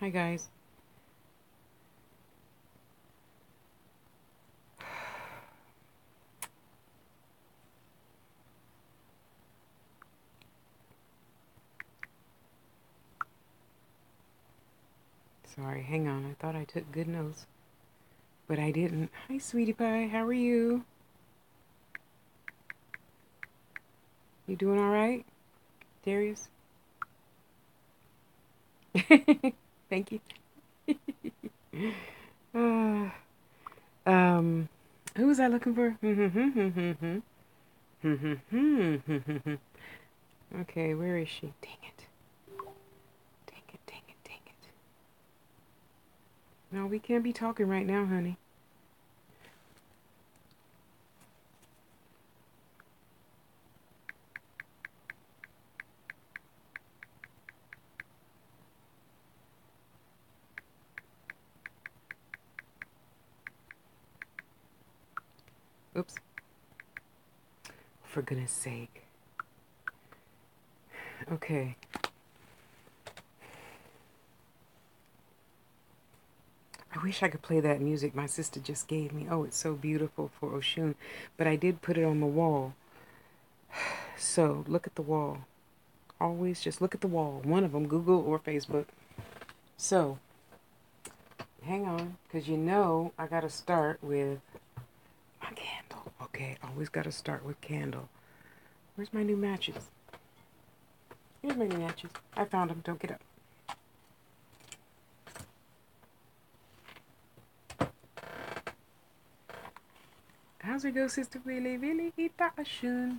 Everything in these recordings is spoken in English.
Hi, guys. Sorry, hang on. I thought I took good notes, but I didn't. Hi, sweetie pie. How are you? You doing all right, Darius? Thank you. uh, um, who was I looking for? Okay, where is she? Dang it. Dang it, dang it, dang it. No, we can't be talking right now, honey. Oops. For goodness sake. Okay. I wish I could play that music my sister just gave me. Oh, it's so beautiful for Oshun. But I did put it on the wall. So look at the wall. Always just look at the wall. One of them, Google or Facebook. So hang on, because you know I got to start with my candle. Okay, always got to start with candle. Where's my new matches? Here's my new matches. I found them. Don't get up. How's it go, Sister Willie? Willie, Tasha.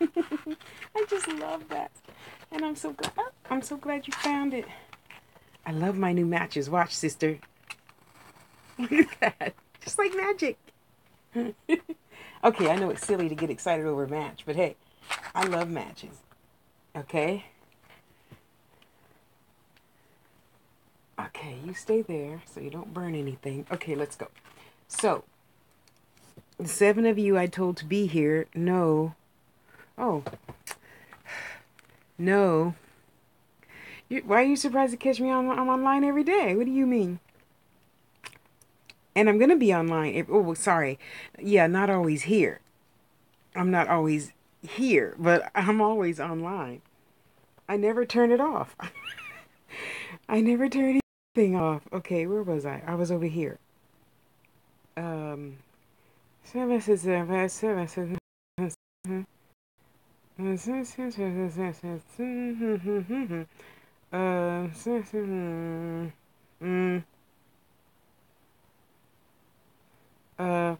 I just love that. And I'm so glad. Oh, I'm so glad you found it. I love my new matches. Watch, sister. Look at that. Just like magic. Okay, I know it's silly to get excited over a match, but hey, I love matches. Okay? Okay, you stay there so you don't burn anything. Okay, let's go. So, the 7 of you I told to be here, no. Oh, no. Why are you surprised to catch me I'm online every day? What do you mean? And I'm going to be online. Oh, sorry. Yeah, not always here. I'm not always here, but I'm always online. I never turn it off. I never turn anything off. Okay, where was I? I was over here. Um, uh,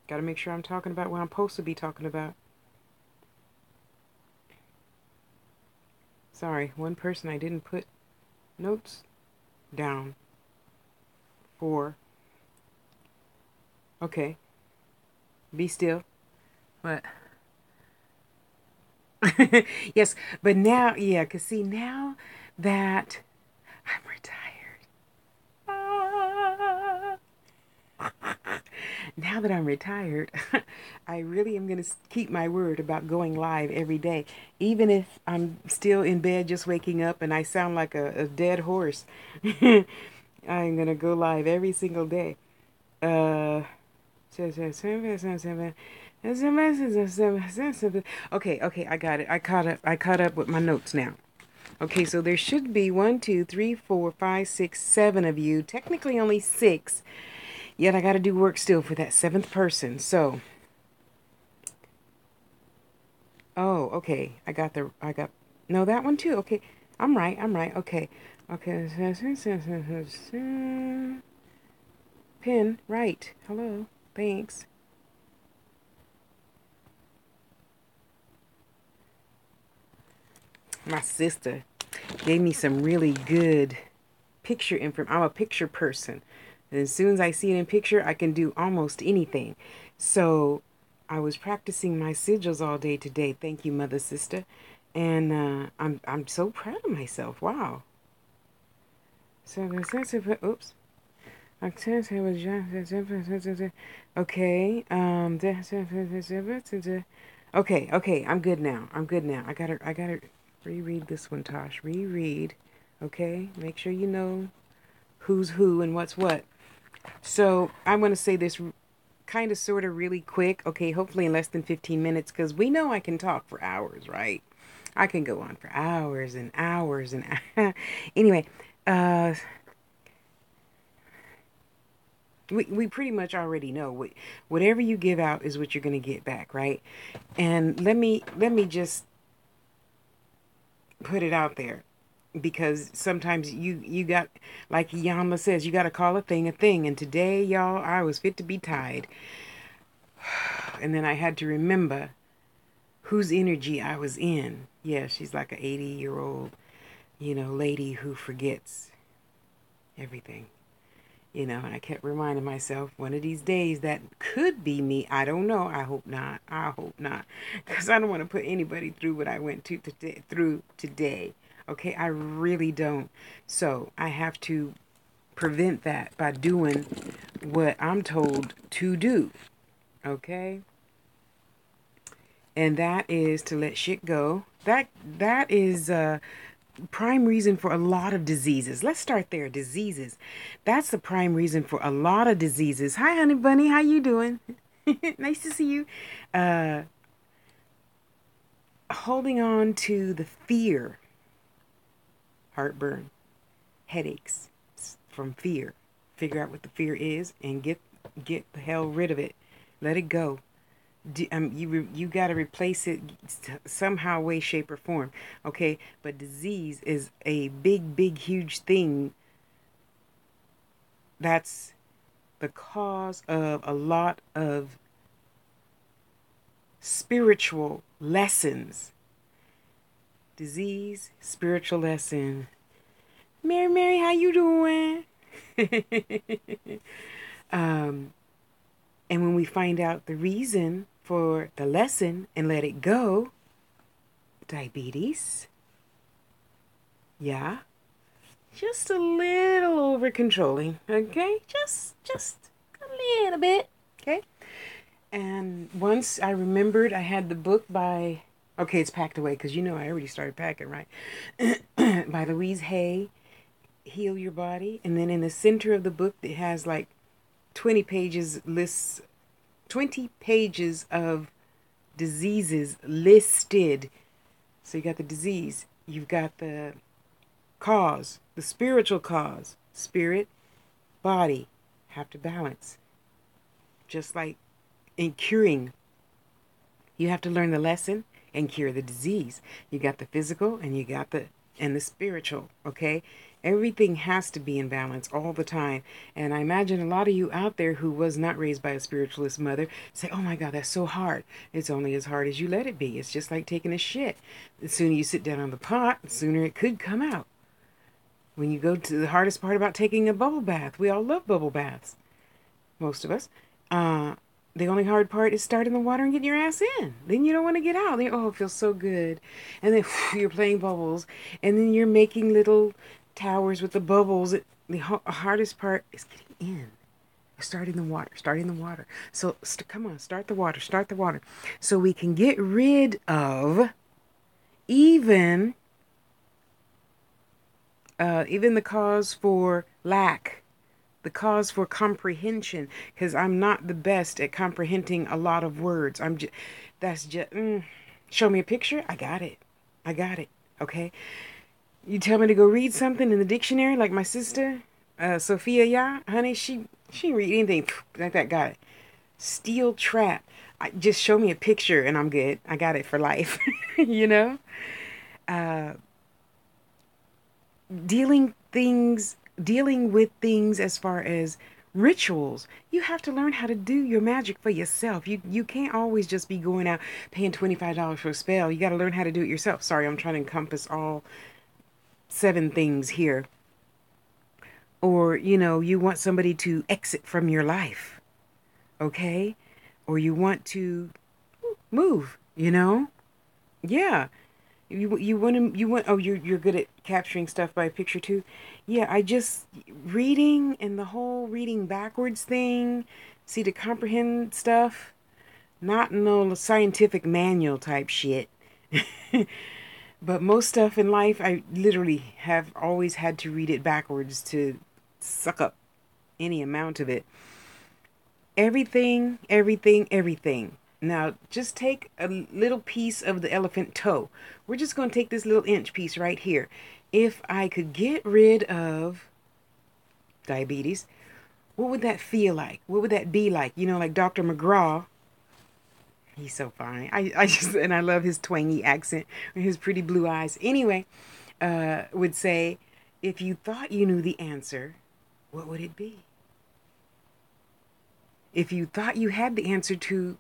gotta make sure I'm talking about what I'm supposed to be talking about. Sorry, one person I didn't put notes down for. Okay, be still. What? Yes, but now, yeah, because see, now that I'm retired, now that I'm retired, I really am going to keep my word about going live every day. Even if I'm still in bed just waking up and I sound like a dead horse, I'm going to go live every single day. Okay, okay, I got it. I caught up with my notes now. Okay, so there should be 1, 2, 3, 4, 5, 6, 7 of you. Technically only 6. Yet I got to do work still for that 7th person. So, oh, okay. No, that one too. Okay, I'm right. Okay, okay. Pin, right. Hello. Thanks. My sister gave me some really good picture info. I'm a picture person. And as soon as I see it in picture, I can do almost anything. So I was practicing my sigils all day today. Thank you, mother sister. And I'm so proud of myself. Wow. So oops. Okay. Okay. I'm good now. I gotta reread this one, Tosh. Reread. Okay? Make sure you know who's who and what's what. So I'm going to say this kind of sort of really quick. Okay, hopefully in less than 15 minutes, because we know I can talk for hours, right? I can go on for hours and hours and anyway, uh we pretty much already know whatever you give out is what you're going to get back, right? And let me just put it out there, because sometimes you got, like Yama says, you got to call a thing, and today, y'all, I was fit to be tied. And then I had to remember whose energy I was in. Yeah, she's like an 80-year-old, lady who forgets everything. And I kept reminding myself, one of these days that could be me. I don't know. I hope not. I hope not. Because I don't want to put anybody through what I went through today. Okay, I really don't. So I have to prevent that by doing what I'm told to do. Okay? And that is to let shit go. That is prime reason for a lot of diseases. Let's start there. Diseases. That's the prime reason for a lot of diseases. Hi, honey bunny. How you doing? Nice to see you. Uh, Holding on to the fear, heartburn, headaches from fear. Figure out what the fear is and get the hell rid of it. Let it go. You got to replace it somehow, way, shape, or form. Okay, but disease is a big, huge thing. That's the cause of a lot of spiritual lessons. Disease, spiritual lesson. Mary, how you doing? um, and when we find out the reason for the lesson and let it go, diabetes, yeah, just a little over controlling, okay? Just a little bit, okay? And once I remembered I had the book by, okay, it's packed away because I already started packing, right? By Louise Hay, Heal Your Body. And then in the center of the book, it has like 20 pages lists, 20 pages of diseases listed. So you got the disease, you've got the cause, the spiritual cause, spirit, body, have to balance. Just like in curing, you have to learn the lesson and cure the disease. You got the physical and you got the spiritual, okay? Everything has to be in balance all the time. And I imagine a lot of you out there who was not raised by a spiritualist mother say, oh my God, that's so hard. It's only as hard as you let it be. It's just like taking a shit. The sooner you sit down on the pot, the sooner it could come out. When you go to the hardest part about taking a bubble bath, we all love bubble baths, most of us. Uh, the only hard part is starting the water and getting your ass in. Then you don't want to get out. Then, oh, it feels so good. And then you're playing bubbles. And then you're making little towers with the bubbles. The hardest part is getting in. Starting the water. Starting the water. So come on, start the water. Start the water. So we can get rid of even the cause for lack, the cause for comprehension, because I'm not the best at comprehending a lot of words. That's just, show me a picture. I got it. I got it. Okay. You tell me to go read something in the dictionary, like my sister, Sophia, yeah, honey, she didn't read anything like that. Got it. Steel trap. Just show me a picture and I'm good. I got it for life. you know? Uh, dealing with things as far as rituals. You have to learn how to do your magic for yourself. You can't always just be going out paying $25 for a spell. You got to learn how to do it yourself. Sorry, I'm trying to encompass all 7 things here. Or, you want somebody to exit from your life, okay? Or you want to move, Yeah. You want oh, you're good at capturing stuff by picture too. Yeah, I just reading and the whole reading backwards thing, see, to comprehend stuff, not no scientific manual type shit. But most stuff in life, I literally have always had to read it backwards to suck up any amount of it. Everything, everything, everything. Now, just take a little piece of the elephant toe. We're just going to take this little inch piece right here. If I could get rid of diabetes, what would that feel like? What would that be like? You know, like Dr. McGraw. He's so fine. I just, and I love his twangy accent and his pretty blue eyes. Anyway, would say, if you thought you knew the answer, what would it be? If you thought you had the answer to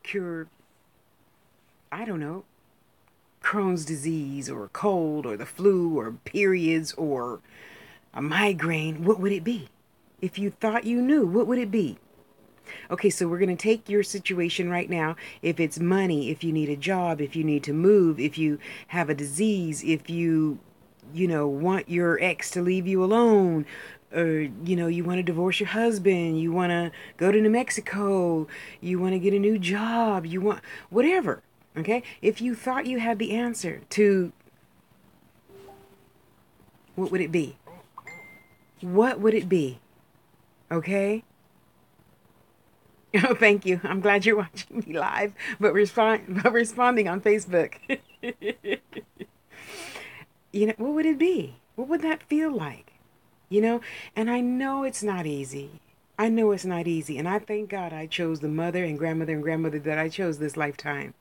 cure, I don't know, Crohn's disease or a cold or the flu or periods or a migraine, what would it be? If you thought you knew, what would it be? Okay, so we're going to take your situation right now. If it's money, if you need a job, if you need to move, if you have a disease, if you know, want your ex to leave you alone, or, you know, you want to divorce your husband, you want to go to New Mexico, you want to get a new job, you want whatever. Okay? If you thought you had the answer to, what would it be? What would it be? Okay? Oh, thank you. I'm glad you're watching me live, but responding on Facebook. You know, what would it be? What would that feel like? You know, and I know it's not easy. I know it's not easy, and I thank God I chose the mother and grandmother that I chose this lifetime.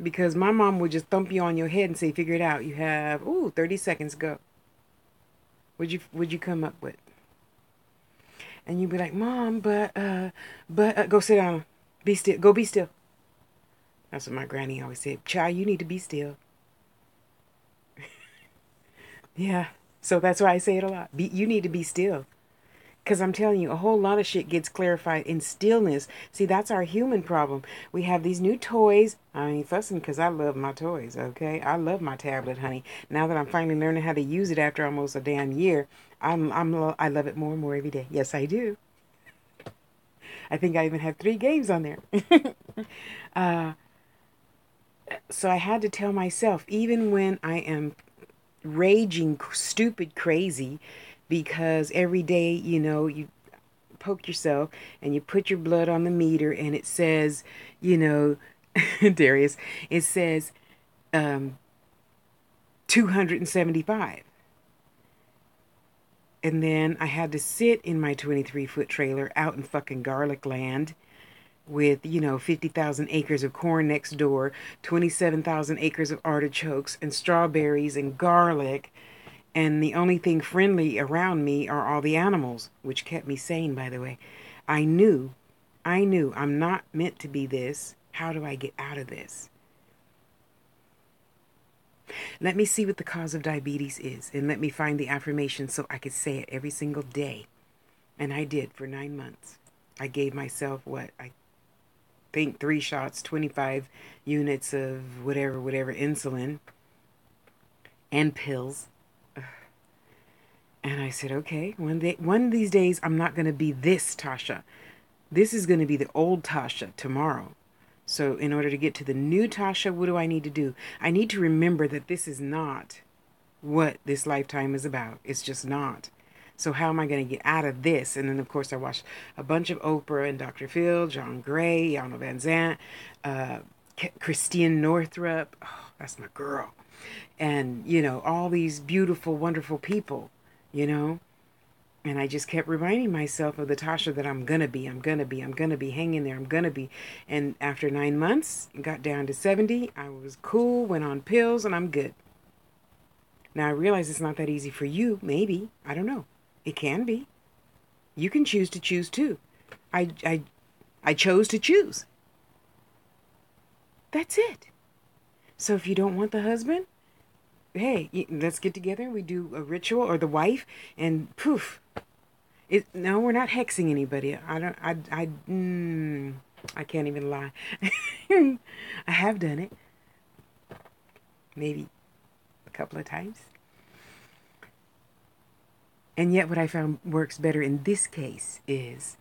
Because my mom would just thump you on your head and say, "Figure it out. You have 30 seconds, go." Would you come up with? And you'd be like, "Mom, but go sit down. Be still. Go be still." That's what my granny always said. "Child, you need to be still." Yeah. So that's why I say it a lot. You need to be still. Because I'm telling you, a whole lot of shit gets clarified in stillness. See, that's our human problem. We have these new toys. I ain't fussing because I love my toys, okay? I love my tablet, honey. Now that I'm finally learning how to use it after almost a damn year, I love it more and more every day. Yes, I do. I think I even have 3 games on there. uh, so I had to tell myself, even when I am raging stupid crazy, because every day, you know, you poke yourself and you put your blood on the meter and it says, you know, Darius, it says 275. And then I had to sit in my 23-foot trailer out in fucking garlic land with, you know, 50,000 acres of corn next door, 27,000 acres of artichokes and strawberries and garlic. And the only thing friendly around me are all the animals, which kept me sane, by the way. I knew, I knew I'm not meant to be this. How do I get out of this? Let me see what the cause of diabetes is, and let me find the affirmation so I could say it every single day. And I did for 9 months. I gave myself what I think 3 shots, 25 units of whatever insulin and pills. And I said, okay, one of these days, I'm not going to be this Tasha. This is going to be the old Tasha tomorrow. So in order to get to the new Tasha, what do I need to do? I need to remember that this is not what this lifetime is about. It's just not. So how am I going to get out of this? And then, of course, I watched a bunch of Oprah and Dr. Phil, John Gray, Yana Van Zant, Christine Northrup. Oh, that's my girl. And, you know, all these beautiful, wonderful people, you know. And I just kept reminding myself of the Tasha that I'm going to be, I'm going to be, I'm going to be, hang in there, I'm going to be. And after 9 months, got down to 70. I was cool, went on pills, and I'm good. Now I realize it's not that easy for you, maybe. I don't know. It can be. You can choose to choose too. I, I, I chose to choose. That's it. So if you don't want the husband, hey, let's get together and we do a ritual, or the wife, and poof. No, we're not hexing anybody. I can't even lie. I have done it. Maybe a couple of times. And yet what I found works better in this case is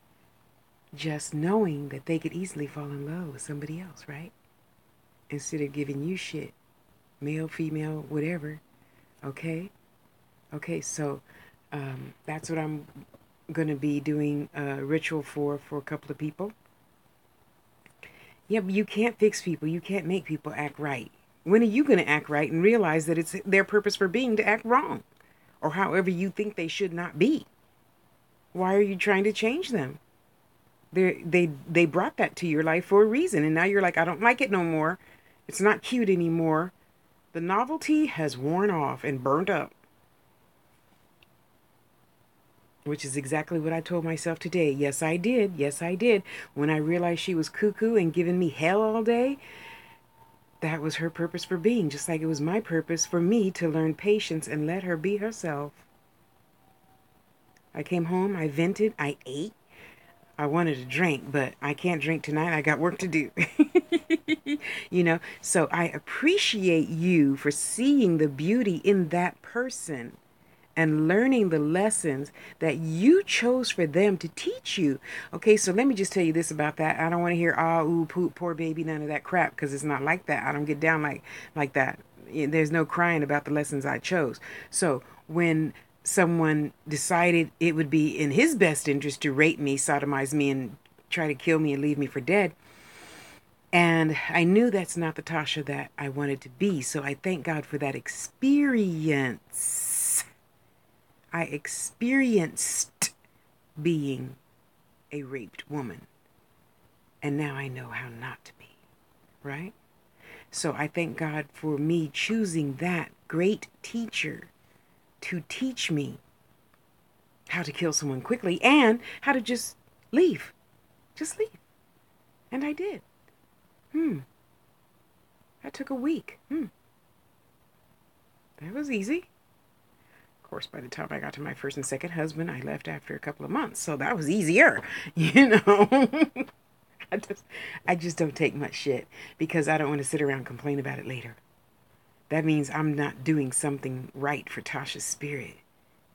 just knowing that they could easily fall in love with somebody else, right? Instead of giving you shit. male, female, whatever. Okay? Okay, so that's what I'm going to be doing a ritual for a couple of people. Yeah, but you can't fix people. You can't make people act right. When are you going to act right and realize that it's their purpose for being to act wrong or however you think they should not be? Why are you trying to change them? They brought that to your life for a reason, and now you're like, I don't like it no more. It's not cute anymore. The novelty has worn off and burned up, which is exactly what I told myself today. Yes, I did. Yes, I did. When I realized she was cuckoo and giving me hell all day, that was her purpose for being, just like it was my purpose for me to learn patience and let her be herself. I came home, I vented, I ate. I wanted to drink, but I can't drink tonight. I got work to do. So I appreciate you for seeing the beauty in that person and learning the lessons that you chose for them to teach you. Okay, so let me just tell you this about that. I don't want to hear, ah, ooh, poop, poor baby, none of that crap, because it's not like that. I don't get down like that. There's no crying about the lessons I chose. So when someone decided it would be in his best interest to rape me, sodomize me, and try to kill me and leave me for dead, and I knew that's not the Tasha that I wanted to be. So I thank God for that experience. I experienced being a raped woman. And now I know how not to be. Right? So I thank God for me choosing that great teacher to teach me how to kill someone quickly and how to just leave. Just leave. And I did. That took a week. That was easy. Of course, by the time I got to my first and second husband, I left after a couple of months. So that was easier, you know. I just, I just don't take much shit because I don't want to sit around and complain about it later. That means I'm not doing something right for Tasha's spirit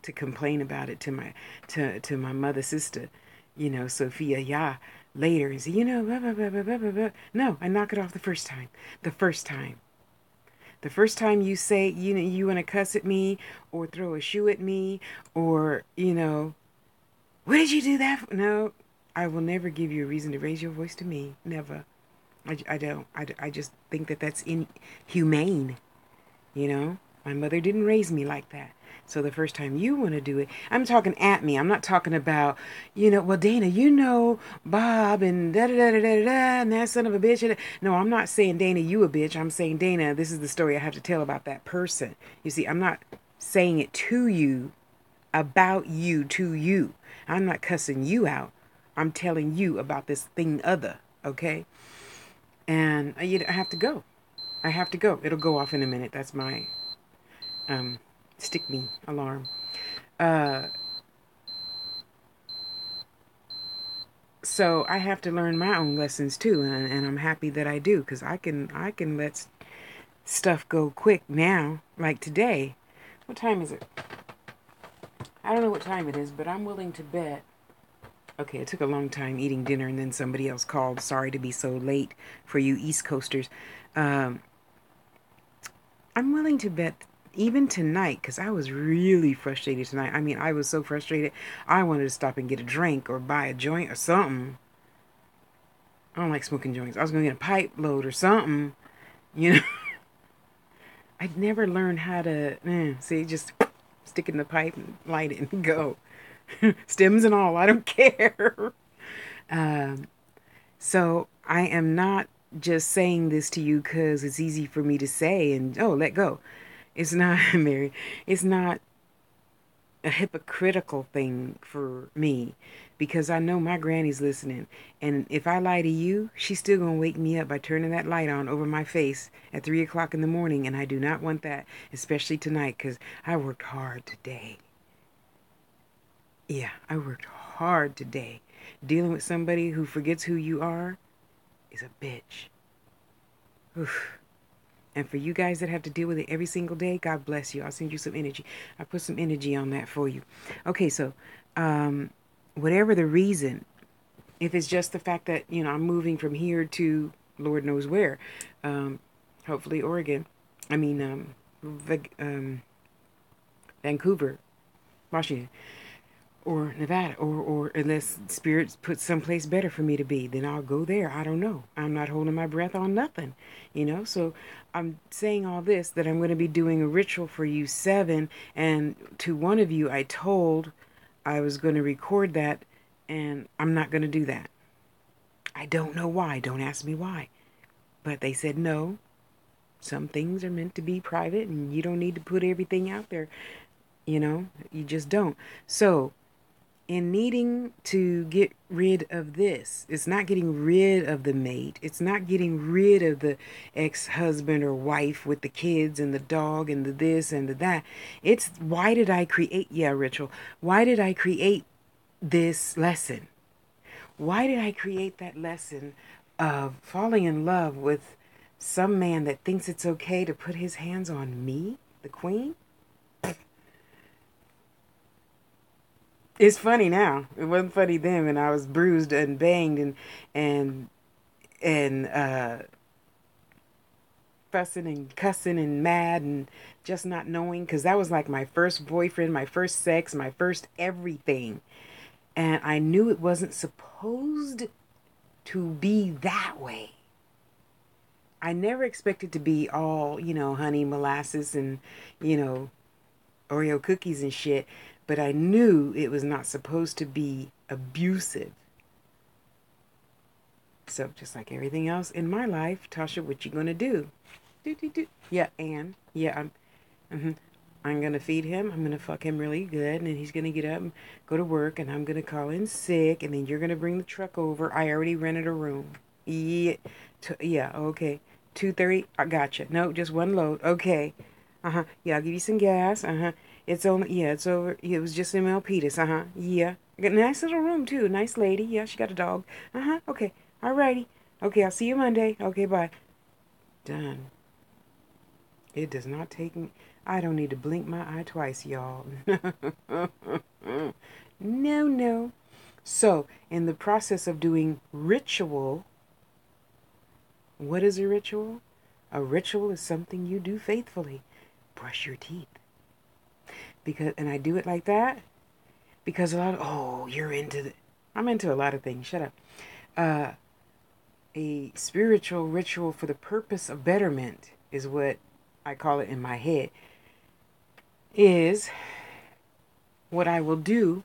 to complain about it to my mother sister, Sophia, yeah, later and say, blah, blah, blah, blah, blah, blah, blah. No, I knock it off the first time. The first time. The first time you say, you want to cuss at me or throw a shoe at me or, what did you do that for? No, I will never give you a reason to raise your voice to me. Never. I don't. I just think that that's inhumane. My mother didn't raise me like that. So the first time you want to do it, I'm talking at me. I'm not talking about, well, Dana, Bob and da-da-da-da-da-da and that son of a bitch. No, I'm not saying, Dana, you a bitch. I'm saying, Dana, this is the story I have to tell about that person. You see, I'm not saying it to you, about you, to you. I'm not cussing you out. I'm telling you about this thing other, okay? And I have to go. I have to go. It'll go off in a minute. That's my stick me alarm. Uh, so I have to learn my own lessons too, and I'm happy that I do because I can let stuff go quick now. Like today, what time is it? I don't know what time it is, but I'm willing to bet. Okay, it took a long time eating dinner, and then somebody else called. Sorry to be so late for you East Coasters. Um, I'm willing to bet even tonight, because I was really frustrated tonight. I mean, I was so frustrated. I wanted to stop and get a drink or buy a joint or something. I don't like smoking joints. I was going to get a pipe load or something. You know, I'd never learned how to, see, just stick it in the pipe and light it and go. Stems and all, I don't care. Um, so I am not just saying this to you because it's easy for me to say and, oh, let go. It's not, Mary, it's not a hypocritical thing for me because I know my granny's listening. And if I lie to you, she's still going to wake me up by turning that light on over my face at 3 o'clock in the morning. And I do not want that, especially tonight because I worked hard today. Yeah, I worked hard today. Dealing with somebody who forgets who you are is a bitch. Oof. And for you guys that have to deal with it every single day, God bless you. I'll send you some energy. I put some energy on that for you. Okay, so whatever the reason, if it's just the fact that, I'm moving from here to Lord knows where, hopefully Oregon, I mean, Vancouver, Washington, or Nevada, or unless spirits put someplace better for me to be, then I'll go there. I don't know. I'm not holding my breath on nothing, you know. So I'm saying all this that I'm going to be doing a ritual for you seven, and to one of you I told I was going to record that, and I'm not going to do that. I don't know why. Don't ask me why. But they said no. Some things are meant to be private, and you don't need to put everything out there. You know, you just don't. So in needing to get rid of this, it's not getting rid of the mate. It's not getting rid of the ex-husband or wife with the kids and the dog and the this and the that. It's why did I create, ritual. Why did I create this lesson? Why did I create that lesson of falling in love with some man that thinks it's okay to put his hands on me, the queen? It's funny now. It wasn't funny then when I was bruised and banged and and fussing and cussing and mad and just not knowing, because that was like my first boyfriend, my first sex, my first everything. And I knew it wasn't supposed to be that way. I never expected to be all, honey, molasses and, you know, Oreo cookies and shit, but I knew it was not supposed to be abusive. So just like everything else in my life, Tasha, what you gonna do? Do. Yeah, and yeah, mhm. I'm gonna feed him. I'm gonna fuck him really good, and then he's gonna get up and go to work, and I'm gonna call in sick, and then you're gonna bring the truck over. I already rented a room. Yeah, yeah, okay. 2:30. I gotcha. No, just one load. Okay. Yeah, I'll give you some gas. It's only, yeah, it's over. Yeah, it was just in Milpitas. Yeah. Got a nice little room too. Nice lady. Yeah, she got a dog. Okay. Alrighty. Okay, I'll see you Monday. Okay, bye. Done. It does not take me. I don't need to blink my eye twice, y'all. No, no. So, in the process of doing ritual, what is a ritual? A ritual is something you do faithfully. Brush your teeth. And I do it like that because a lot of, you're into I'm into a lot of things. Shut up. Uh, a spiritual ritual for the purpose of betterment is what I call it in my head. Is what I will do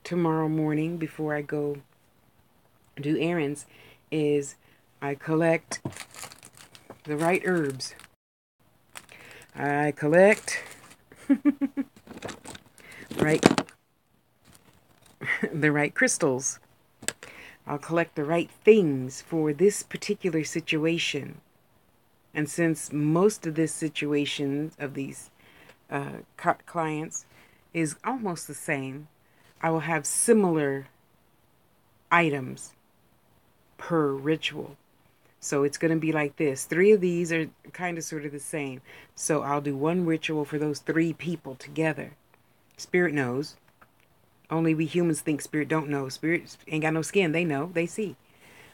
tomorrow morning before I go do errands is I collect the right herbs. I collect right the right crystals. I'll collect the right things for this particular situation. And since most of this situation of these clients is almost the same, I will have similar items per ritual. So it's going to be like this. 3 of these are kind of sort of the same. So I'll do one ritual for those 3 people together. Spirit knows. Only we humans think spirit don't know. Spirit ain't got no skin. They know. They see.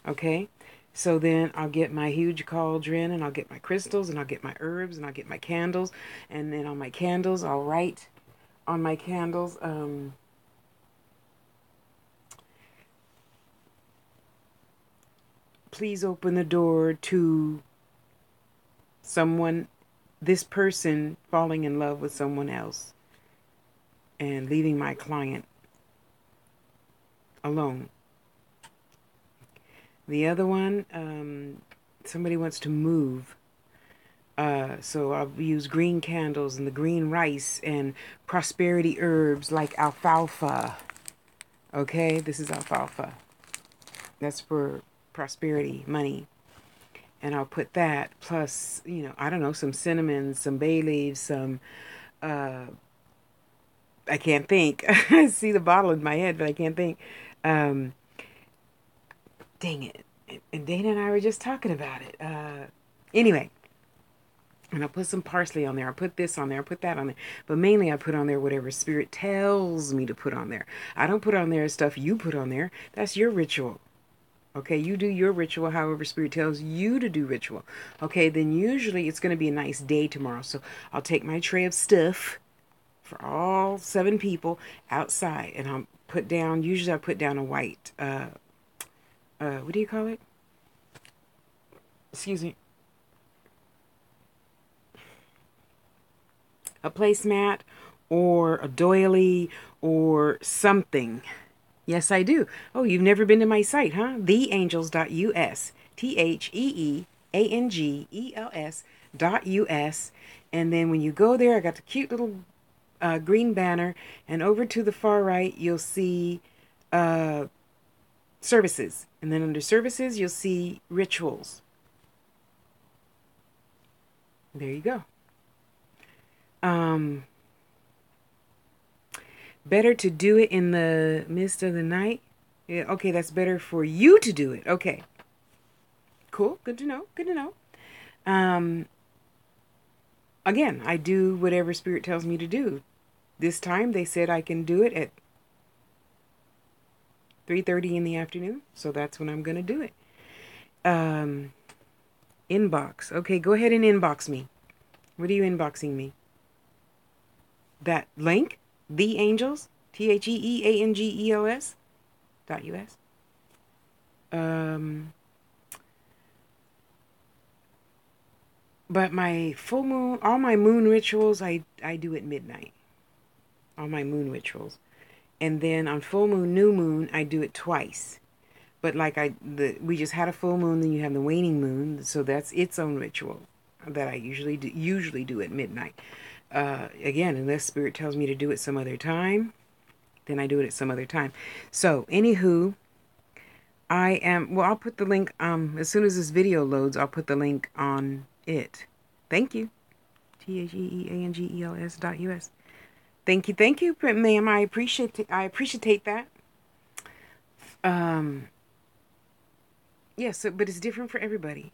Okay? So then I'll get my huge cauldron, and I'll get my crystals, and I'll get my herbs, and I'll get my candles. And then on my candles, I'll write on my candles, please open the door to someone, this person falling in love with someone else and leaving my client alone. The other one, somebody wants to move. So I'll use green candles and the green rice and prosperity herbs like alfalfa. Okay, this is alfalfa. That's for prosperity, money. And I'll put that plus, I don't know, some cinnamon, some bay leaves, some, I can't think. I see the bottle in my head, but I can't think. Um, Dang it. And Dana and I were just talking about it. Anyway, and I'll put some parsley on there. I'll put this on there. I'll put that on there. But mainly I put on there whatever spirit tells me to put on there. I don't put on there stuff you put on there. That's your ritual. Okay, you do your ritual however Spirit tells you to do ritual. Okay, then usually it's going to be a nice day tomorrow. So I'll take my tray of stuff for all 7 people outside, and I'll put down, usually I put down a white, what do you call it? Excuse me. A placemat or a doily or something. Yes, I do. Oh, you've never been to my site, huh? Theangels.us. TheAngels.us. And then when you go there, I got the cute little green banner. And over to the far right, you'll see services. And then under services, you'll see rituals. There you go. Better to do it in the midst of the night. Yeah, okay, that's better for you to do it. Okay. Cool. Good to know. Good to know. Again, I do whatever Spirit tells me to do. This time they said I can do it at 3:30 in the afternoon, so that's when I'm going to do it. Inbox. Okay, go ahead and inbox me. What are you inboxing me? That link? The Angels? TheAngels.us? But my full moon, all my moon rituals, I do at midnight. All my moon rituals. And then on full moon, new moon, I do it twice. But like we just had a full moon, then you have the waning moon, so that's its own ritual that I usually do at midnight. Again, unless Spirit tells me to do it some other time, then I do it at some other time. So, anywho, I'll put the link, as soon as this video loads, I'll put the link on it. Thank you. TheAngels.us. Thank you, ma'am. I appreciate that. Yes, but it's different for everybody.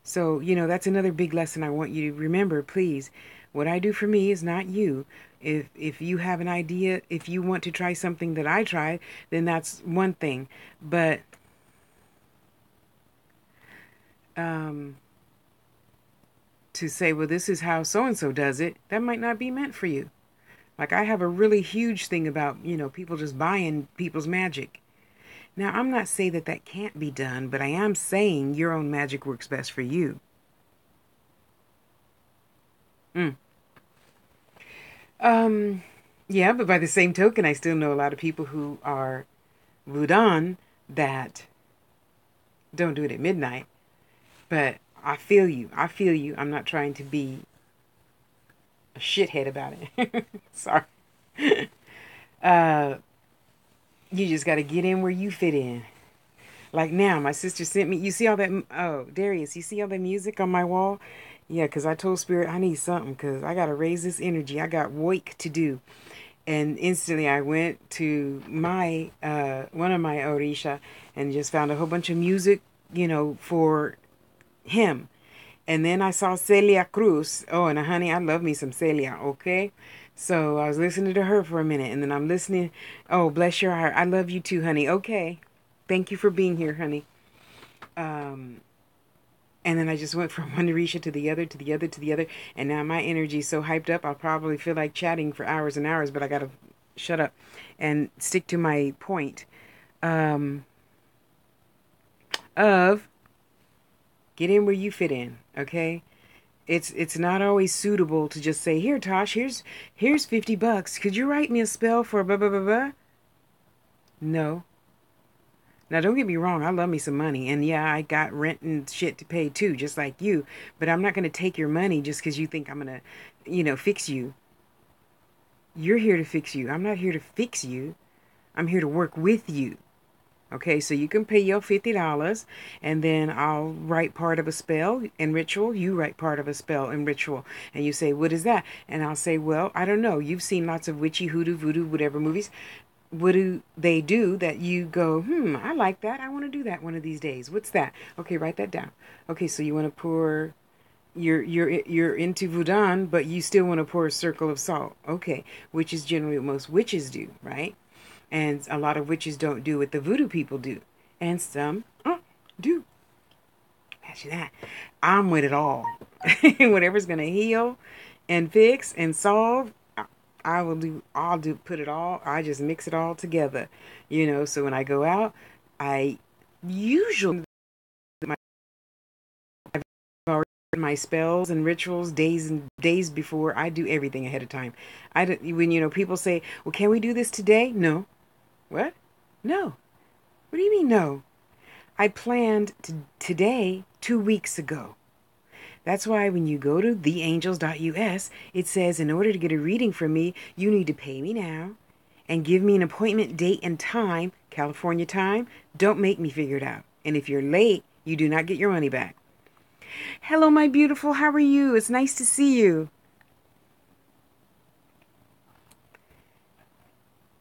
So, that's another big lesson I want you to remember, please. What I do for me is not you. If you have an idea, if you want to try something that I tried, then that's one thing. But to say, well, this is how so-and-so does it, that might not be meant for you. Like, I have a really huge thing about, people just buying people's magic. Now, I'm not saying that can't be done, but I am saying your own magic works best for you. Yeah, but by the same token, I still know a lot of people who are Wudan that don't do it at midnight. But I feel you. I'm not trying to be a shithead about it. Sorry. You just got to get in where you fit in. Like now, my sister sent me, you see all that, oh, Darius, you see all that music on my wall? Yeah, because I told Spirit I need something because I got to raise this energy. I got work to do. And instantly I went to my, one of my Orisha and just found a whole bunch of music, for him. And then I saw Celia Cruz. Oh, and honey, I love me some Celia, okay? So I was listening to her for a minute, and then I'm listening. Oh, bless your heart. I love you too, honey. Okay. Thank you for being here, honey. And then I just went from one Orisha to the other, to the other, to the other. And now my energy's so hyped up, I'll probably feel like chatting for hours and hours, but I got to shut up and stick to my point of get in where you fit in, okay? It's not always suitable to just say, here, Tosh, here's $50. Could you write me a spell for blah, blah, blah, blah? No. Now, don't get me wrong. I love me some money. And yeah, I got rent and shit to pay too, just like you. But I'm not going to take your money just because you think I'm going to, fix you. You're here to fix you. I'm not here to fix you. I'm here to work with you. Okay, so you can pay your $50 and then I'll write part of a spell and ritual. You write part of a spell and ritual. And you say, what is that? And I'll say, well, I don't know. You've seen lots of witchy, hoodoo, voodoo, whatever movies. What do they do that you go, I like that. I want to do that one of these days. What's that? Okay, write that down. Okay, so you want to pour, you're into Vudan, but you still want to pour a circle of salt. Okay, which is generally what most witches do, right? And a lot of witches don't do what the voodoo people do. And some do. Imagine that. I'm with it all. Whatever's gonna heal and fix and solve, I will do. I'll do. Put it all. I just mix it all together. So when I go out, I usually my I've already done my spells and rituals days before. I do everything ahead of time. I don't, when people say, "Well, can we do this today?" No. What? No. What do you mean no? I planned today 2 weeks ago. That's why when you go to theangels.us, it says in order to get a reading from me, you need to pay me now and give me an appointment date and time, California time. Don't make me figure it out. And if you're late, you do not get your money back. Hello, my beautiful. How are you? It's nice to see you.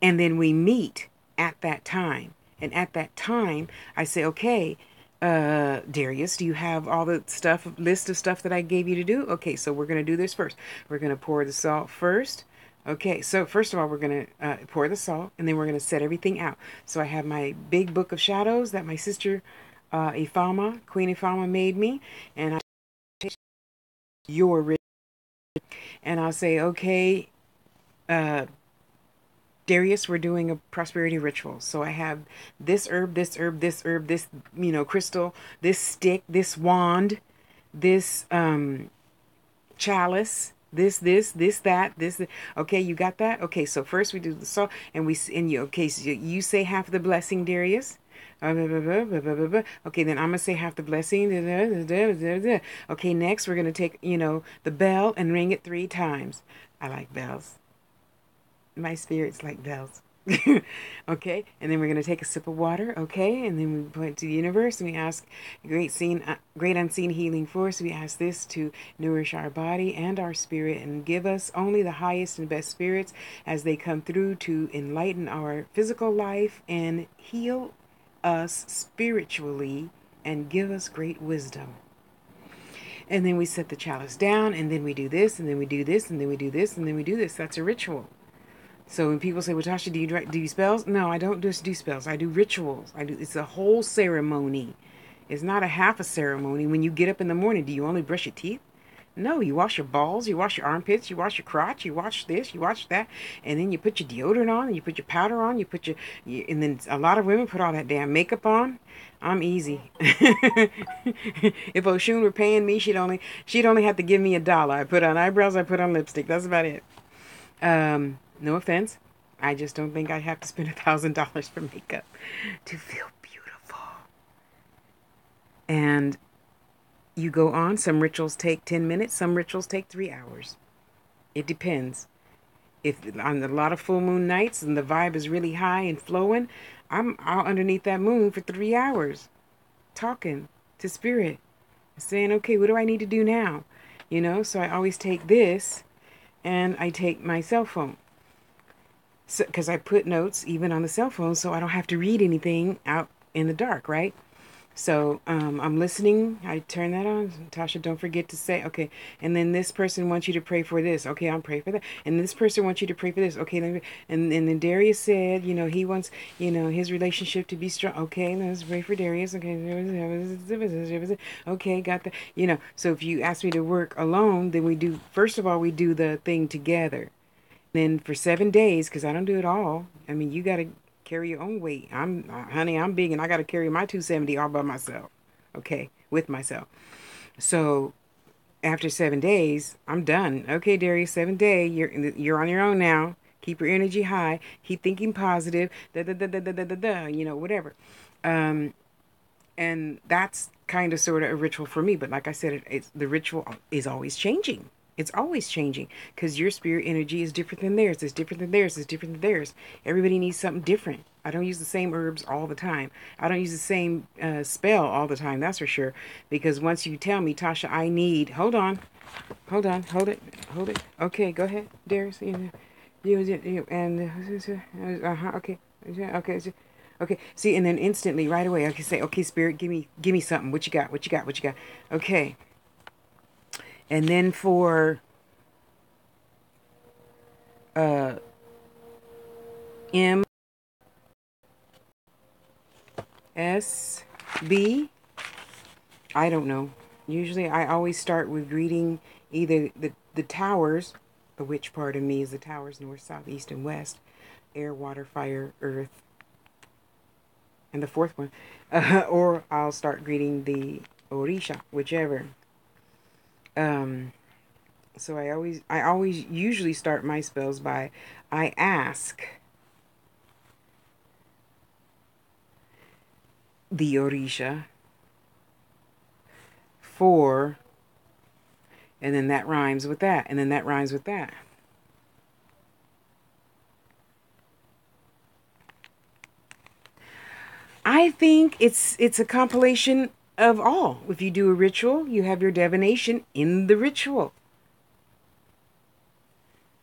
And then we meet at that time. And at that time, I say, okay, Darius, do you have all the list of stuff that I gave you to do? Okay, so we're going to do this first. We're going to pour the salt first. Okay, so first of all, we're going to pour the salt, and then we're going to set everything out. So I have my big book of shadows that my sister, Queen Ifama, made me. And I take your ritual, and I'll say, okay, uh, Darius, we're doing a prosperity ritual. So I have this herb, this herb, this herb, this, crystal, this stick, this wand, this chalice, this, that, this. Okay, you got that? Okay, so first we do the salt, okay, so you say half the blessing, Darius. Okay, then I'm going to say half the blessing. Okay, next we're going to take, the bell and ring it 3 times. I like bells. My spirit's like bells. Okay, and then we're going to take a sip of water. Okay, and then we point to the universe and we ask great unseen healing force. We ask this to nourish our body and our spirit and give us only the highest and best spirits as they come through to enlighten our physical life and heal us spiritually and give us great wisdom. And then we set the chalice down, and then we do this, and then we do this, and then we do this, and then we do this. That's a ritual. So when people say, "Well, Tasha, do you spells?" No, I don't just do spells. I do rituals. It's a whole ceremony. It's not a half a ceremony. When you get up in the morning, do you only brush your teeth? No, you wash your balls, you wash your armpits, you wash your crotch, you wash this, you wash that, and then you put your deodorant on, and you put your powder on, and then a lot of women put all that damn makeup on. I'm easy. If Oshun were paying me, she'd only have to give me $1. I put on eyebrows, I put on lipstick. That's about it. No offense. I just don't think I have to spend $1,000 for makeup to feel beautiful. And you go on. Some rituals take 10 minutes. Some rituals take 3 hours. It depends. If on a lot of full moon nights and the vibe is really high and flowing, I'm out underneath that moon for 3 hours talking to spirit, saying, okay, what do I need to do now? So I always take this and I take my cell phone. Because I put notes even on the cell phone so I don't have to read anything out in the dark, right? So I'm listening. I turn that on. Tasha, don't forget to say, okay. And then this person wants you to pray for this. Okay, I'll pray for that. And this person wants you to pray for this. Okay, and then Darius said, he wants, his relationship to be strong. Okay, let's pray for Darius. Okay, okay, got that. So if you ask me to work alone, then first of all, we do the thing together. Then for 7 days, because I don't do it all. I mean, you got to carry your own weight. Honey, I'm big and I got to carry my 270 all by myself. Okay, with myself. So after 7 days, I'm done. Okay, Darius, 7 day, you're on your own now. Keep your energy high. Keep thinking positive. Whatever. And that's kind of sort of a ritual for me. But like I said, the ritual is always changing. It's always changing because your spirit energy is different than theirs. It's different than theirs. It's different than theirs. Everybody needs something different. I don't use the same herbs all the time. I don't use the same spell all the time. That's for sure. Because once you tell me, Tasha, I need... Hold on. Hold it. Okay, go ahead, Darius. And okay. Okay. Okay. See, and then instantly, right away, I can say, okay, spirit, give me something. What you got? Okay. And then for MSB, I don't know. Usually I always start with reading either the towers, the which part of me is the towers, north, south, east, and west, air, water, fire, earth, and the fourth one. Or I'll start reading the Orisha, whichever. Um, so I always usually start my spells by I ask the Orisha for, and then that rhymes with that, and then that rhymes with that. I think it's a compilation of all. If you do a ritual, you have your divination in the ritual.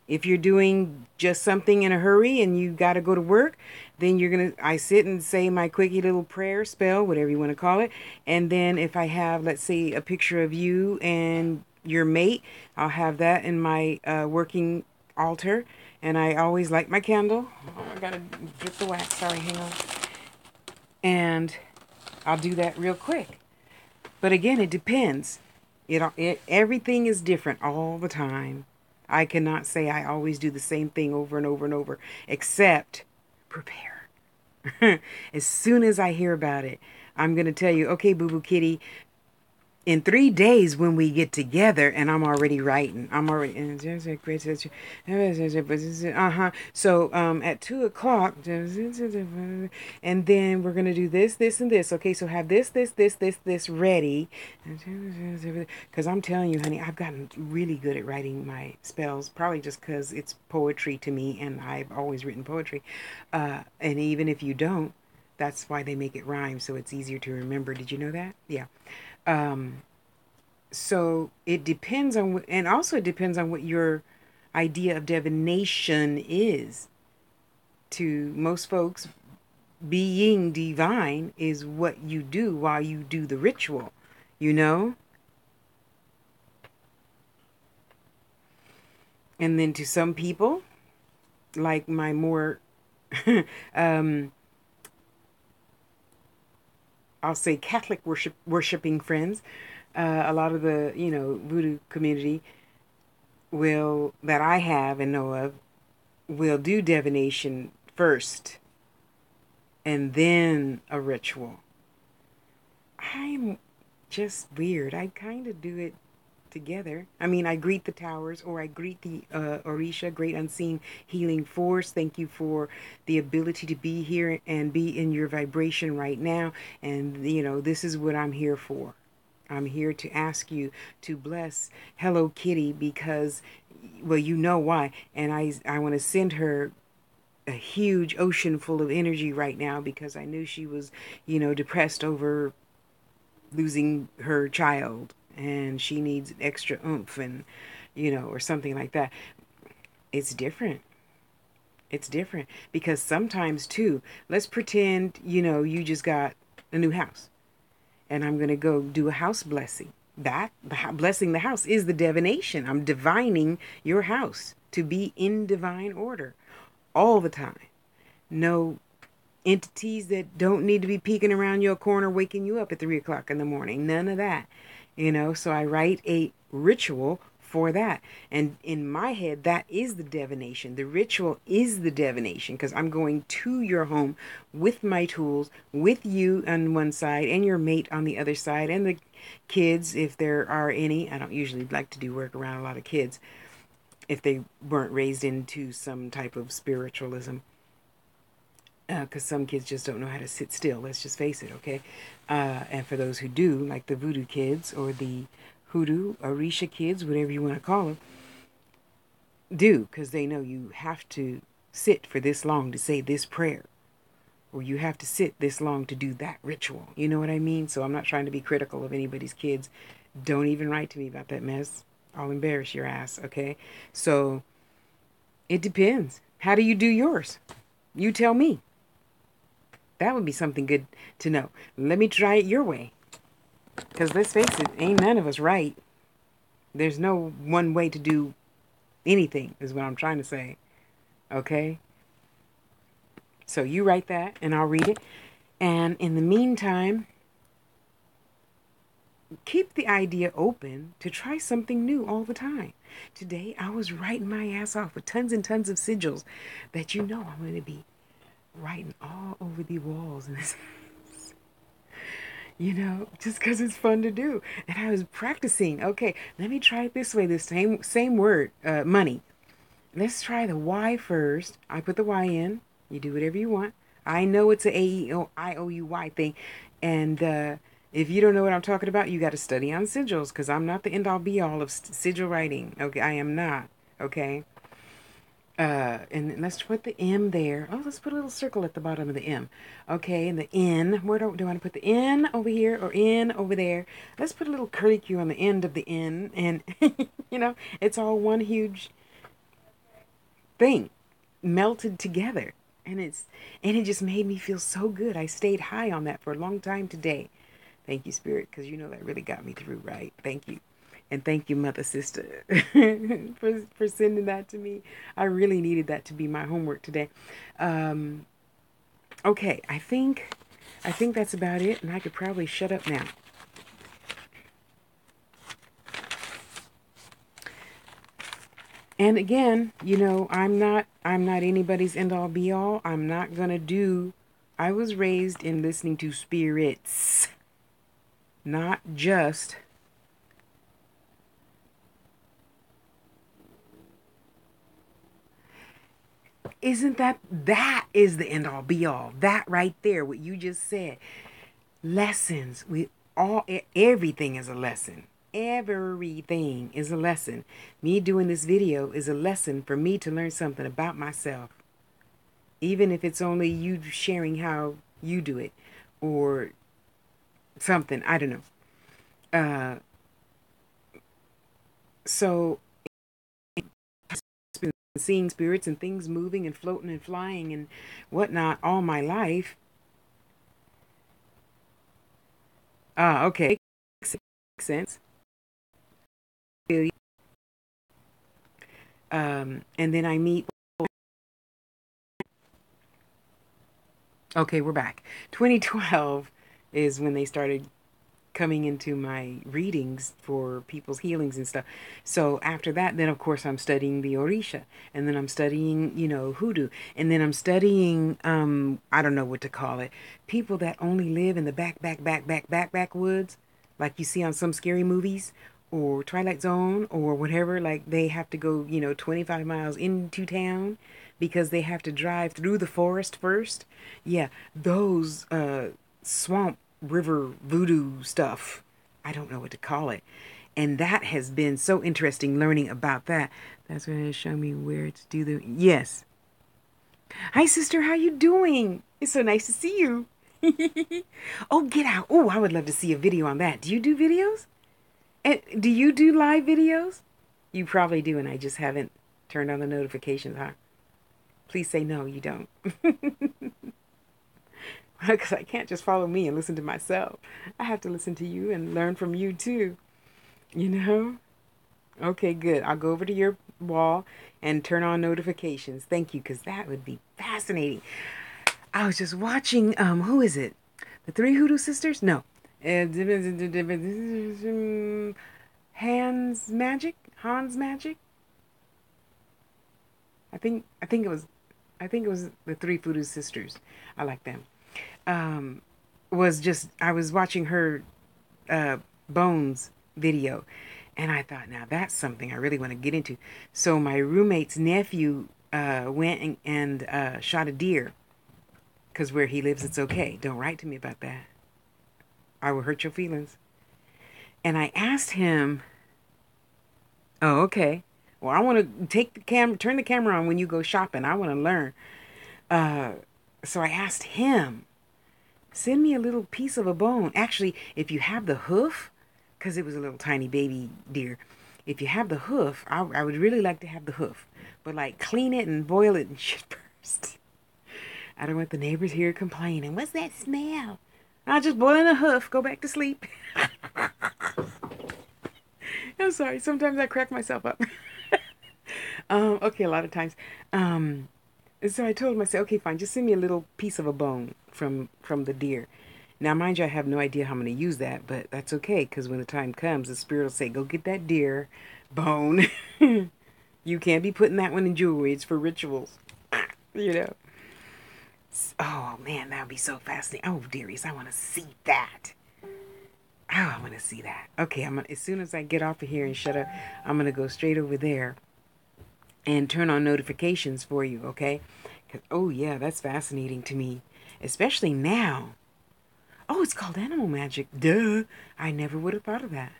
If you're doing just something in a hurry and you got to go to work, then I sit and say my quickie little prayer spell, whatever you want to call it. And then if I have, let's say, a picture of you and your mate, I'll have that in my working altar. And I always light my candle. Oh, I got to get the wax. Sorry, hang on. And I'll do that real quick. But again, it depends. Everything is different all the time. I cannot say I always do the same thing over and over and over, except prepare. As soon as I hear about it, I'm going to tell you, okay, Boo Boo Kitty, in 3 days when we get together, and I'm already writing. I'm already So at 2 o'clock, and then we're gonna do this, this, and this. Okay, so have this ready, because I'm telling you, honey, I've gotten really good at writing my spells. Probably just because it's poetry to me, and I've always written poetry. And even if you don't, that's why they make it rhyme, so it's easier to remember. Did you know that? Yeah. Um, so it depends on, and also it depends on what your idea of divination is. To most folks, being divine is what you do while you do the ritual, you know? And then to some people, like my more, um, I'll say Catholic worshiping friends, a lot of the, voodoo community that I have and know of will do divination first and then a ritual. I'm just weird. I kind of do it together. I mean, I greet the towers, or I greet the Orisha, great unseen healing force. Thank you for the ability to be here and be in your vibration right now. And, this is what I'm here for. I'm here to ask you to bless Hello Kitty because, well, you know why. And I want to send her a huge ocean full of energy right now because I knew she was, depressed over losing her child and she needs extra oomph and, or something like that. It's different. It's different because sometimes too, let's pretend, you just got a new house and I'm going to go do a house blessing. Blessing the house is the divination. I'm divining your house to be in divine order all the time. No entities that don't need to be peeking around your corner waking you up at 3 o'clock in the morning. None of that. So I write a ritual for that. And in my head, that is the divination. The ritual is the divination because I'm going to your home with my tools, with you on one side and your mate on the other side, and the kids, if there are any. I don't usually like to do work around a lot of kids if they weren't raised into some type of spiritualism. Because some kids just don't know how to sit still. Let's just face it, okay? And for those who do, like the voodoo kids or the hoodoo, Orisha kids, whatever you want to call them, do, because they know you have to sit for this long to say this prayer, or you have to sit this long to do that ritual. You know what I mean? So I'm not trying to be critical of anybody's kids. Don't even write to me about that mess. I'll embarrass your ass, okay? So it depends. How do you do yours? You tell me. That would be something good to know. Let me try it your way. Because let's face it, ain't none of us right. There's no one way to do anything, is what I'm trying to say. Okay? So you write that, and I'll read it. And in the meantime, keep the idea open to try something new all the time. Today, I was writing my ass off with tons and tons of sigils that I'm going to be writing all over the walls in this, just because it's fun to do. And I was practicing. Okay, let me try it this way. This same word, money. Let's try the Y first. I put the Y in. You do whatever you want. I know it's a AEIOUY thing, and if you don't know what I'm talking about, you got to study on sigils because I'm not the end all be all of sigil writing. Okay, I am not. Okay. And let's put the M there. Oh, let's put a little circle at the bottom of the M. Okay, and the N. Where do I want to put the N over here or N over there? Let's put a little curlicue on the end of the N, and it's all one huge thing melted together. And it just made me feel so good. I stayed high on that for a long time today. Thank you, Spirit, because that really got me through, right? Thank you. And thank you, Mother Sister, for sending that to me. I really needed that to be my homework today. Okay, I think that's about it, and I could probably shut up now. And again, I'm not anybody's end all be all. I'm not gonna do. I was raised in listening to spirits, not just isn't that is the end all be all. That right there, what you just said. Lessons. Everything is a lesson. Everything is a lesson. Me doing this video is a lesson for me to learn something about myself. Even if it's only you sharing how you do it or something. I don't know. So I've been seeing spirits and things moving and floating and flying and whatnot all my life. Okay. Makes sense. And then I meet. Okay, we're back. 2012 is when they started coming into my readings for people's healings and stuff. So after that, then of course I'm studying the Orisha, and then I'm studying, hoodoo, and then I'm studying, I don't know what to call it, people that only live in the backwoods, like you see on some scary movies or Twilight Zone or whatever. Like they have to go, 25 miles into town because they have to drive through the forest first. Yeah, those swamp river voodoo stuff. I don't know what to call it. And that has been so interesting learning about that. That's going to show me where to do the... Yes. Hi, sister. How you doing? It's so nice to see you. Oh, get out. Oh, I would love to see a video on that. Do you do videos? And do you do live videos? You probably do, and I just haven't turned on the notifications, huh? Please say no, you don't. Because I can't just follow me and listen to myself. I have to listen to you and learn from you too. Okay, good. I'll go over to your wall and turn on notifications. Thank you, because that would be fascinating. I was just watching, who is it? The Three Hoodoo Sisters? No. Hans Magic? I think it was the Three Voodoo Sisters. I like them. I was watching her bones video, and I thought, now that's something I really want to get into. So my roommate's nephew went and shot a deer, because where he lives it's okay. Don't write to me about that. I will hurt your feelings. And I asked him, oh, okay. Well, I want to turn the camera on when you go shopping. I want to learn. So I asked him, send me a little piece of a bone. Actually, if you have the hoof, because it was a little tiny baby deer, if you have the hoof, I would really like to have the hoof. But like clean it and boil it and shit first. I don't want the neighbors here complaining. What's that smell? I'll just boil in a hoof. Go back to sleep. I'm sorry. Sometimes I crack myself up. Okay, a lot of times. So I told him, I said, okay, fine, just send me a little piece of a bone from the deer. Now, mind you, I have no idea how I'm going to use that, but that's okay, because when the time comes, the spirit will say, go get that deer bone. You can't be putting that one in jewelry. It's for rituals. You know. Oh, man, that would be so fascinating. Oh, dearies, I want to see that. Oh, I want to see that. Okay, as soon as I get off of here and shut up, I'm going to go straight over there and turn on notifications for you, okay? 'Cause, oh, yeah, that's fascinating to me, especially now. Oh, it's called animal magic. Duh. I never would have thought of that.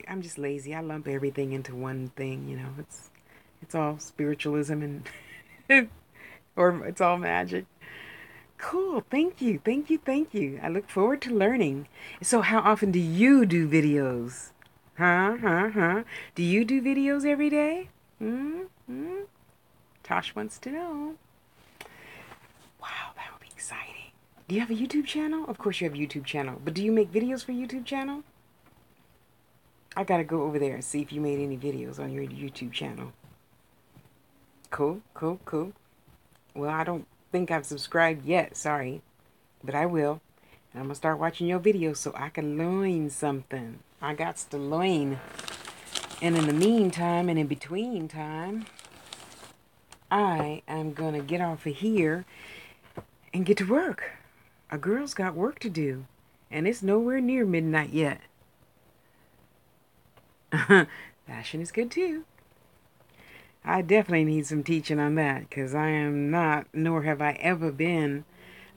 I'm just lazy. I lump everything into one thing, you know. It's all spiritualism and or it's all magic. Cool. Thank you. Thank you. Thank you. I look forward to learning. So how often do you do videos? Huh? Do you do videos every day? Hmm? Tosh wants to know. Wow, that would be exciting. Do you have a YouTube channel? Of course you have a YouTube channel. But do you make videos for YouTube channel? I gotta go over there and see if you made any videos on your YouTube channel. Cool. Well, I don't think I've subscribed yet. Sorry. But I will. And I'm gonna start watching your videos so I can learn something. I got to learn. And in the meantime and in between time, I am gonna get off of here and get to work. A girl's got work to do. And it's nowhere near midnight yet. Fashion is good too. I definitely need some teaching on that, because I am not, nor have I ever been.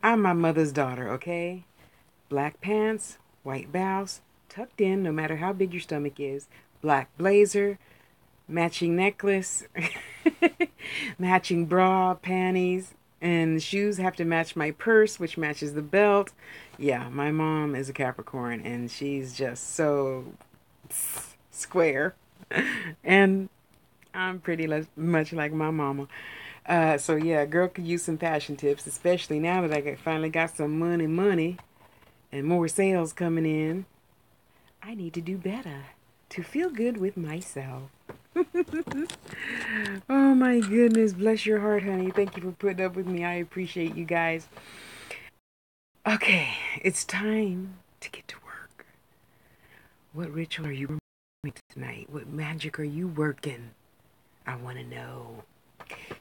I'm my mother's daughter, okay? Black pants, white blouse, tucked in no matter how big your stomach is, black blazer, matching necklace, matching bra, panties, and shoes have to match my purse, which matches the belt. Yeah, my mom is a Capricorn, and she's just so square. And I'm pretty much like my mama. So yeah, a girl could use some fashion tips, especially now that finally got some money, and more sales coming in. I need to do better to feel good with myself. Oh my goodness, bless your heart, honey. Thank you for putting up with me. I appreciate you guys. Okay, it's time to get to work. What ritual are you doing tonight? What magic are you working? I want to know.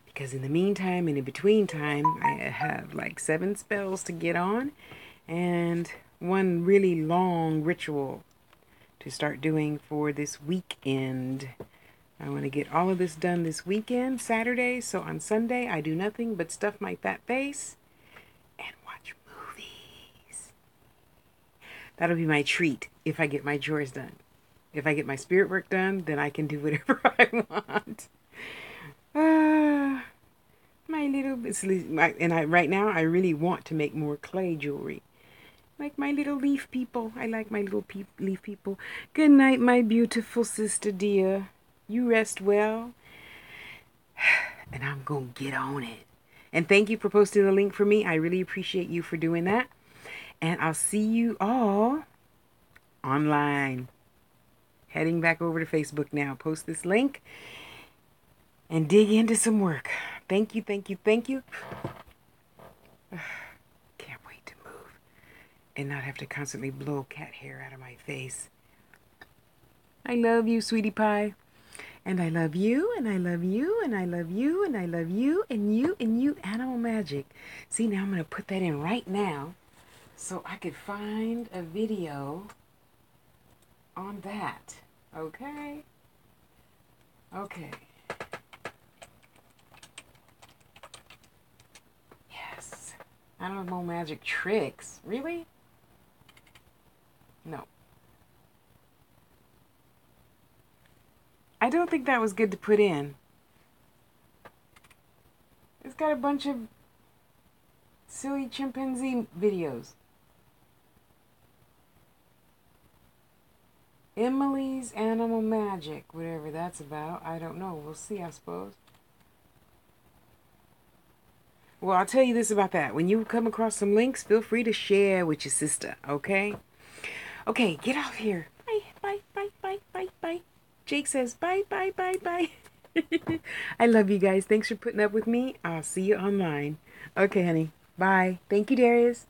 Because in the meantime and in between time, I have like 7 spells to get on and one really long ritual to start doing for this weekend. I want to get all of this done this weekend, Saturday, so on Sunday I do nothing but stuff my fat face and watch movies. That'll be my treat if I get my chores done. If I get my spirit work done, then I can do whatever I want. My little, right now I really want to make more clay jewelry. Like my little leaf people. I like my little leaf people. Good night, my beautiful sister dear. You rest well. And I'm going to get on it. And thank you for posting the link for me. I really appreciate you for doing that. And I'll see you all online. Heading back over to Facebook now. Post this link and dig into some work. Thank you. Can't wait to move and not have to constantly blow cat hair out of my face. I love you, sweetie pie. And I love you, and I love you, and I love you, and I love you, and you, animal magic. See, now I'm going to put that in right now so I could find a video on that. Okay? Okay. Yes. Animal magic tricks. Really? No. I don't think that was good to put in. It's got a bunch of silly chimpanzee videos. Emily's Animal Magic, whatever that's about. I don't know. We'll see, I suppose. Well, I'll tell you this about that. When you come across some links, feel free to share with your sister, okay? Okay, get off here. Bye. Jake says bye. I love you guys. Thanks for putting up with me. I'll see you online. Okay, honey. Bye. Thank you, Darius.